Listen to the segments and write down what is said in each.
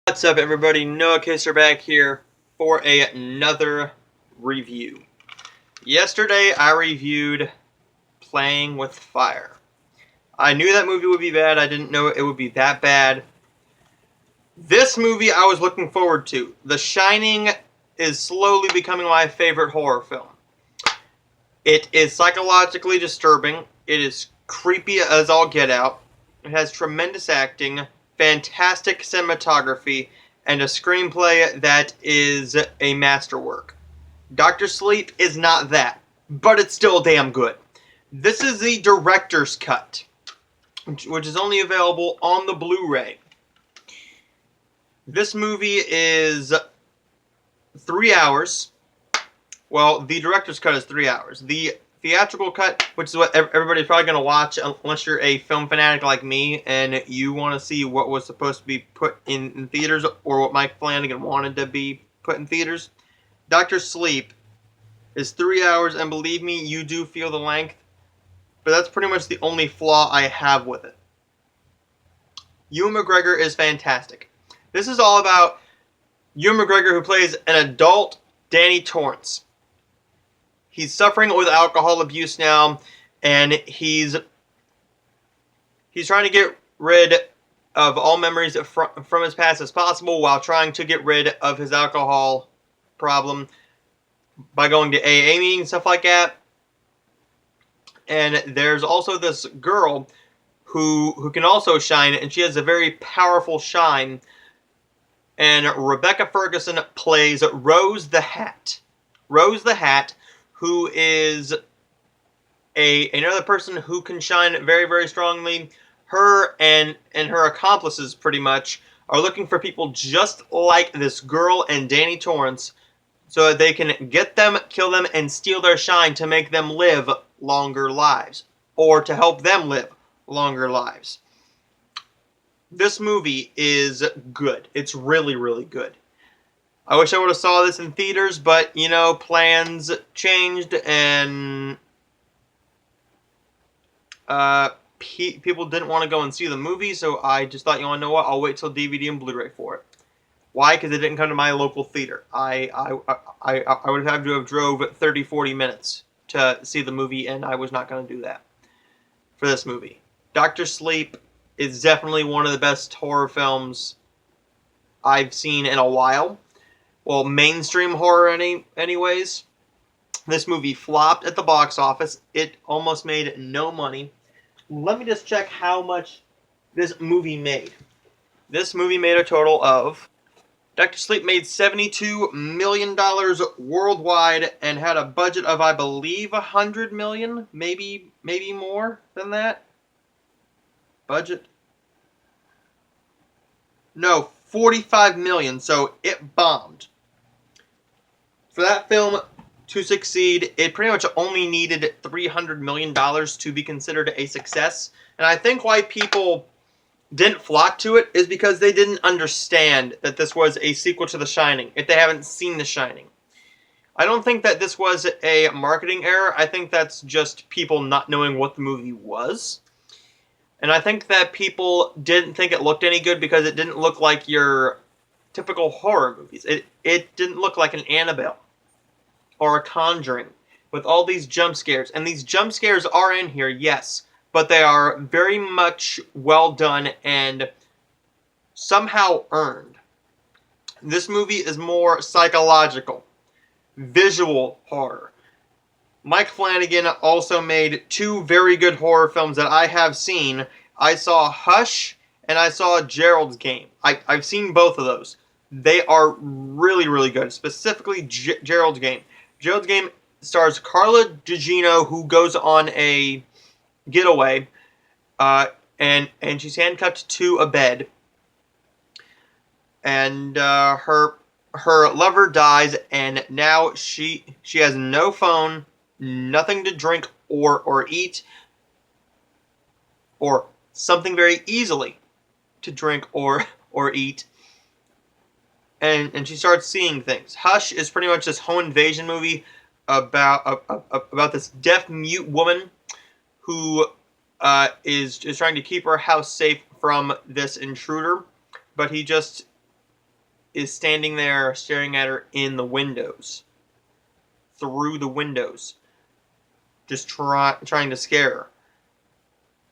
What's up, everybody? Noah Kisser back here for another review. Yesterday, I reviewed Playing with Fire. I knew that movie would be bad. I didn't know it would be that bad. This movie I was looking forward to. The Shining is slowly becoming my favorite horror film. It is psychologically disturbing. It is creepy as all get out. It has tremendous acting, fantastic cinematography, and a screenplay that is a masterwork. Doctor Sleep is not that, but it's still damn good. This is the director's cut, which is only available on the Blu-ray. This movie is 3 hours. Well, the director's cut is 3 hours. The theatrical cut, which is what everybody's probably going to watch unless you're a film fanatic like me and you want to see what was supposed to be put in theaters or what Mike Flanagan wanted to be put in theaters. Doctor Sleep is 3 hours, and believe me, you do feel the length, but that's pretty much the only flaw I have with it. Ewan McGregor is fantastic. This is all about Ewan McGregor, who plays an adult Danny Torrance. He's suffering with alcohol abuse now, and he's trying to get rid of all memories from his past as possible while trying to get rid of his alcohol problem by going to AA meetings, stuff like that. And there's also this girl who can also shine, and she has a very powerful shine. And Rebecca Ferguson plays Rose the Hat. Rose the Hat, who is another person who can shine very, very strongly. Her and her accomplices, pretty much, are looking for people just like this girl and Danny Torrance so that they can get them, kill them, and steal their shine to make them live longer lives, or to help them live longer lives. This movie is good. It's really, really good. I wish I would have saw this in theaters, but, you know, plans changed, and people didn't want to go and see the movie, so I just thought, you know what, I'll wait till DVD and Blu-ray for it. Why? Because it didn't come to my local theater. I would have to have drove 30, 40 minutes to see the movie, and I was not going to do that for this movie. Doctor Sleep is definitely one of the best horror films I've seen in a while. Well, mainstream horror anyways. This movie flopped at the box office. It almost made no money. Let me just check how much this movie made. This movie made a total of... Doctor Sleep made $72 million worldwide and had a budget of, I believe, $100 million? Maybe more than that? Budget? No, $45 million, so it bombed. For that film to succeed, it pretty much only needed $300 million to be considered a success. And I think why people didn't flock to it is because they didn't understand that this was a sequel to The Shining, if they haven't seen The Shining. I don't think that this was a marketing error. I think that's just people not knowing what the movie was. And I think that people didn't think it looked any good because it didn't look like your typical horror movies. It didn't look like an Annabelle or a Conjuring with all these jump scares. And these jump scares are in here, yes, but they are very much well done and somehow earned. This movie is more psychological, visual horror. Mike Flanagan also made two very good horror films that I have seen. I saw Hush and I saw Gerald's Game. I've seen both of those. They are really, really good, specifically Gerald's Game. Gerald's Game stars Carla Gugino, who goes on a getaway, and she's handcuffed to a bed, and her lover dies, and now she has no phone, nothing to drink or eat, or something very easily to drink or eat, and she starts seeing things. Hush is pretty much this home invasion movie about this deaf mute woman who is trying to keep her house safe from this intruder, but he just is standing there staring at her in the windows. Through the windows. Just trying to scare her.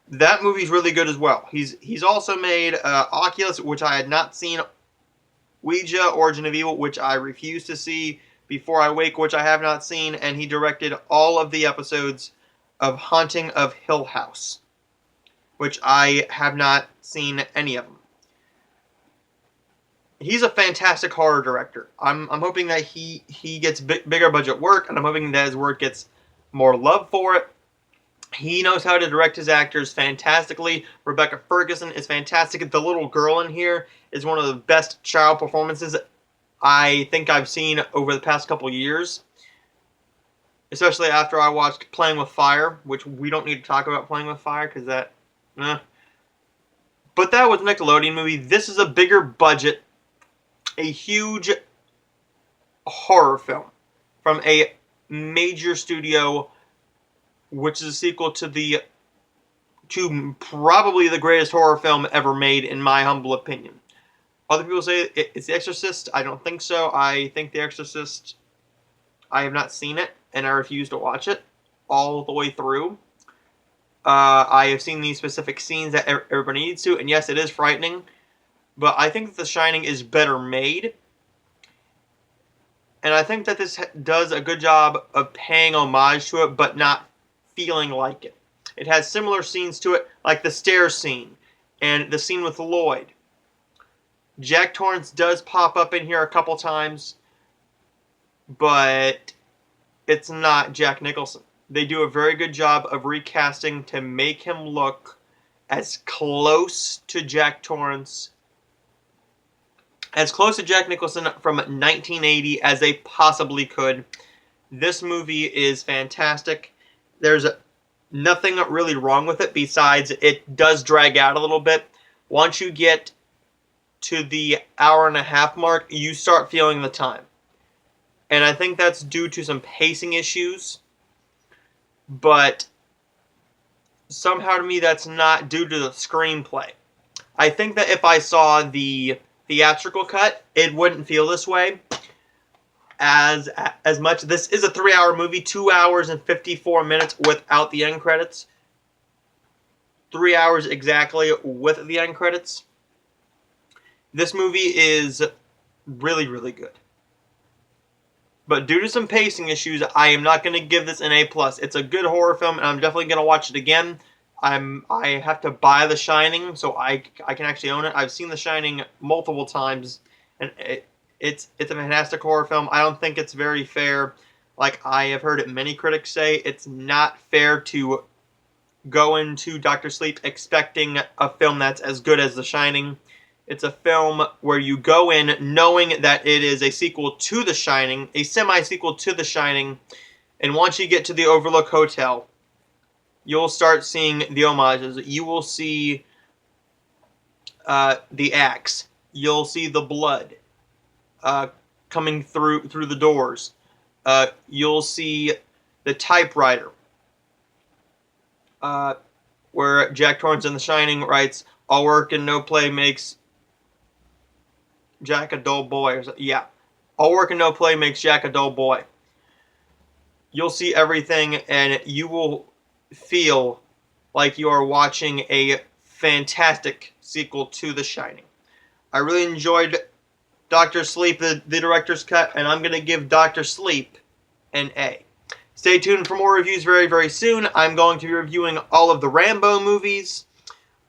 That movie's really good as well. He's also made Oculus, which I had not seen, Ouija, Origin of Evil, which I refuse to see, Before I Wake, which I have not seen, and he directed all of the episodes of Haunting of Hill House, which I have not seen any of them. He's a fantastic horror director. I'm hoping that he gets bigger budget work, and I'm hoping that his work gets more love for it. He knows how to direct his actors fantastically. Rebecca Ferguson is fantastic. The little girl in here is one of the best child performances I think I've seen over the past couple years. Especially after I watched Playing with Fire, which we don't need to talk about Playing with Fire, because that... But that was a Nickelodeon movie. This is a bigger budget, a huge horror film from a major studio, which is a sequel to probably the greatest horror film ever made, in my humble opinion. Other people say it's The Exorcist. I don't think so. I think The Exorcist, I have not seen it, and I refuse to watch it all the way through. I have seen these specific scenes that everybody needs to, and yes, it is frightening, but I think that The Shining is better made. And I think that this does a good job of paying homage to it, but not feeling like it. It has similar scenes to it, like the stairs scene and the scene with Lloyd. Jack Torrance does pop up in here a couple times, but it's not Jack Nicholson. They do a very good job of recasting to make him look as close to Jack Torrance, as close to Jack Nicholson from 1980 as they possibly could. This movie is fantastic. There's nothing really wrong with it besides it does drag out a little bit. Once you get to the hour-and-a-half mark, you start feeling the time. And I think that's due to some pacing issues. But somehow to me that's not due to the screenplay. I think that if I saw the theatrical cut, it wouldn't feel this way as much. This is a 3-hour movie, 2 hours and 54 minutes without the end credits. 3 hours exactly with the end credits. This movie is really, really good. But due to some pacing issues, I am not going to give this an A+. It's a good horror film, and I'm definitely going to watch it again. I have to buy The Shining, so I can actually own it. I've seen The Shining multiple times, and it's a fantastic horror film. I don't think it's very fair. Like I have heard many critics say, it's not fair to go into Dr. Sleep expecting a film that's as good as The Shining. It's a film where you go in knowing that it is a sequel to The Shining, a semi-sequel to The Shining, and once you get to the Overlook Hotel, you'll start seeing the homages. You will see the axe. You'll see the blood coming through the doors. You'll see the typewriter where Jack Torrance in The Shining writes, "All work and no play makes Jack a dull boy." Or yeah. "All work and no play makes Jack a dull boy." You'll see everything, and you will feel like you are watching a fantastic sequel to The Shining. I really enjoyed Dr. Sleep, the director's cut, and I'm going to give Dr. Sleep an A. Stay tuned for more reviews very, very soon. I'm going to be reviewing all of the Rambo movies,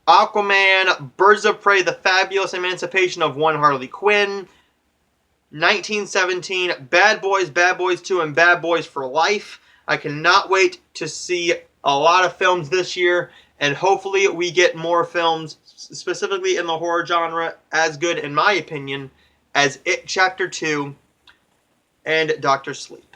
Aquaman, Birds of Prey, The Fabulous Emancipation of One Harley Quinn, 1917, Bad Boys 2, and Bad Boys for Life. I cannot wait to see a lot of films this year, and hopefully we get more films, specifically in the horror genre, as good, in my opinion, as It Chapter 2 and Dr. Sleep.